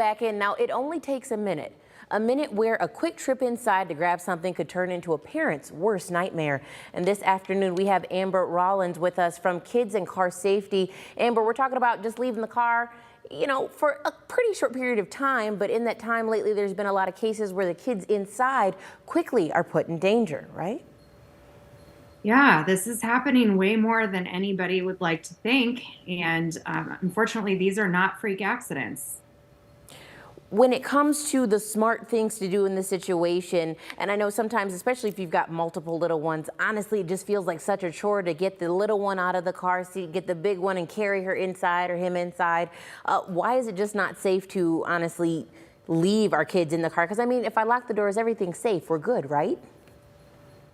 Back in now, it only takes a minute. A minute where a quick trip inside to grab something could turn into a parent's worst nightmare. And this afternoon, we have Amber Rollins with us from Kids and Car Safety. Amber, we're talking about just leaving the car, for a pretty short period of time. But in that time lately, there's been a lot of cases where the kids inside quickly are put in danger, right? Yeah, this is happening way more than anybody would like to think. And unfortunately, these are not freak accidents. When it comes to the smart things to do in this situation, and I know sometimes, especially if you've got multiple little ones, honestly, it just feels like such a chore to get the little one out of the car seat, get the big one and carry her inside or him inside. Why is it just not safe to honestly leave our kids in the car? Because I mean, if I lock the doors, everything's safe. We're good, right?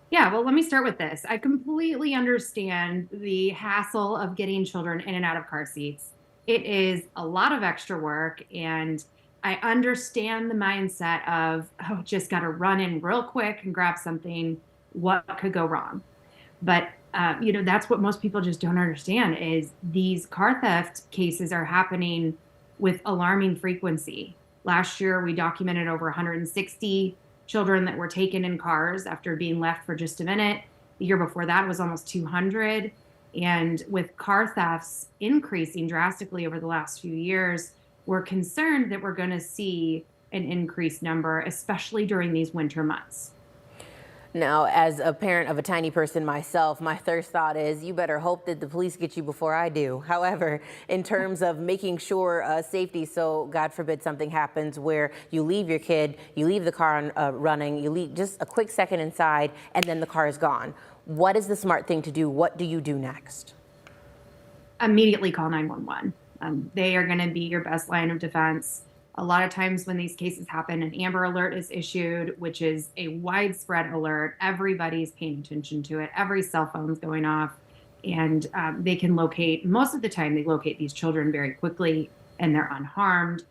Yeah, well, let me start with this. I completely understand the hassle of getting children in and out of car seats. It is a lot of extra work, and I understand the mindset of, oh, just got to run in real quick and grab something. What could go wrong? But that's what most people just don't understand is these car theft cases are happening with alarming frequency. Last year, we documented over 160 children that were taken in cars after being left for just a minute. The year before that was almost 200. And with car thefts increasing drastically over the last few years, we're concerned that we're going to see an increased number, especially during these winter months. Now, as a parent of a tiny person myself, my first thought is you better hope that the police get you before I do. However, in terms of making sure safety, so God forbid something happens where you leave your kid, you leave the car running, you leave just a quick second inside, and then the car is gone. What is the smart thing to do? What do you do next? Immediately call 911. They are going to be your best line of defense. A lot of times when these cases happen, an Amber Alert is issued, which is a widespread alert. Everybody's paying attention to it. Every cell phone's going off. And they can locate, most of the time, they locate these children very quickly and they're unharmed.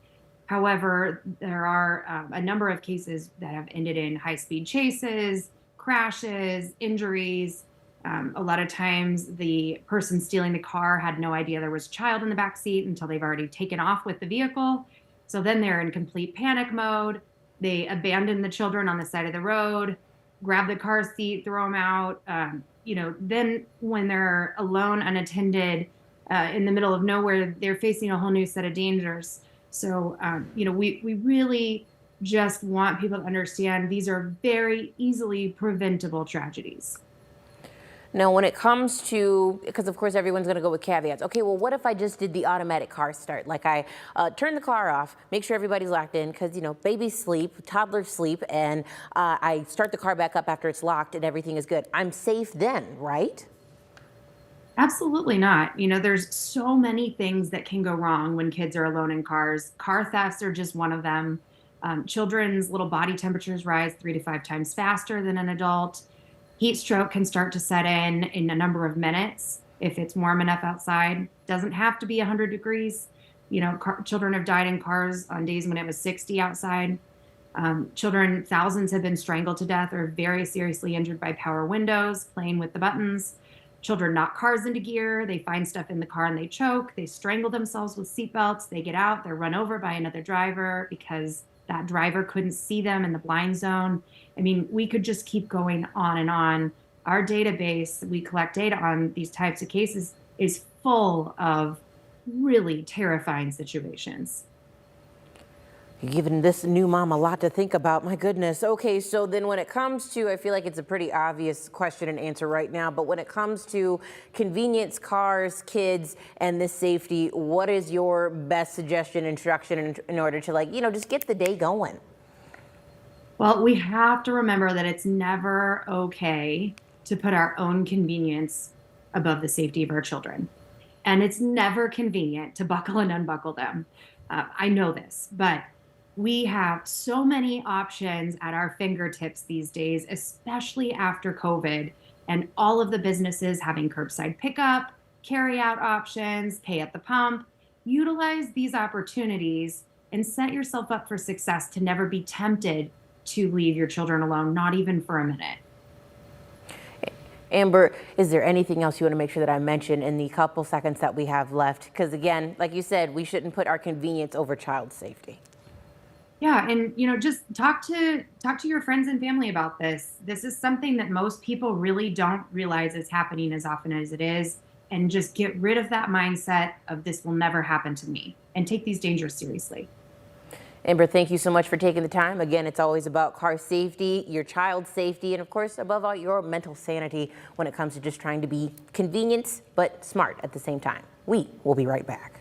However, there are a number of cases that have ended in high-speed chases, crashes, injuries. A lot of times the person stealing the car had no idea there was a child in the back seat until they've already taken off with the vehicle. So then they're in complete panic mode. They abandon the children on the side of the road, grab the car seat, throw them out. Then when they're alone, unattended, in the middle of nowhere, they're facing a whole new set of dangers. So, we really just want people to understand these are very easily preventable tragedies. Now, when it comes to, because of course everyone's going to go with caveats. Okay, well, what if I just did the automatic car start? Like I turn the car off, make sure everybody's locked in because, babies sleep, toddlers sleep, and I start the car back up after it's locked and everything is good. I'm safe then, right? Absolutely not. There's so many things that can go wrong when kids are alone in cars. Car thefts are just one of them. Children's little body temperatures rise 3 to 5 times faster than an adult. Heat stroke can start to set in a number of minutes if it's warm enough outside. Doesn't have to be 100 degrees. Children have died in cars on days when it was 60 outside. Thousands have been strangled to death or very seriously injured by power windows, playing with the buttons. Children knock cars into gear. They find stuff in the car and they choke. They strangle themselves with seatbelts. They get out. They're run over by another driver because that driver couldn't see them in the blind zone. I mean, we could just keep going on and on. Our database, we collect data on these types of cases, is full of really terrifying situations. You're giving this new mom a lot to think about. My goodness. Okay, so then when it comes to, I feel like it's a pretty obvious question and answer right now, but when it comes to convenience, cars, kids, and this safety, what is your best suggestion, instruction in order to just get the day going? Well, we have to remember that it's never okay to put our own convenience above the safety of our children. And it's never convenient to buckle and unbuckle them. I know this, but we have so many options at our fingertips these days, especially after COVID and all of the businesses having curbside pickup, carry out options, pay at the pump. Utilize these opportunities and set yourself up for success to never be tempted to leave your children alone, not even for a minute. Amber, is there anything else you want to make sure that I mention in the couple seconds that we have left? Because again, like you said, we shouldn't put our convenience over child safety. Yeah, and just talk to your friends and family about this. This is something that most people really don't realize is happening as often as it is, and just get rid of that mindset of this will never happen to me and take these dangers seriously. Amber, thank you so much for taking the time. Again, it's always about car safety, your child's safety, and of course, above all, your mental sanity when it comes to just trying to be convenient but smart at the same time. We will be right back.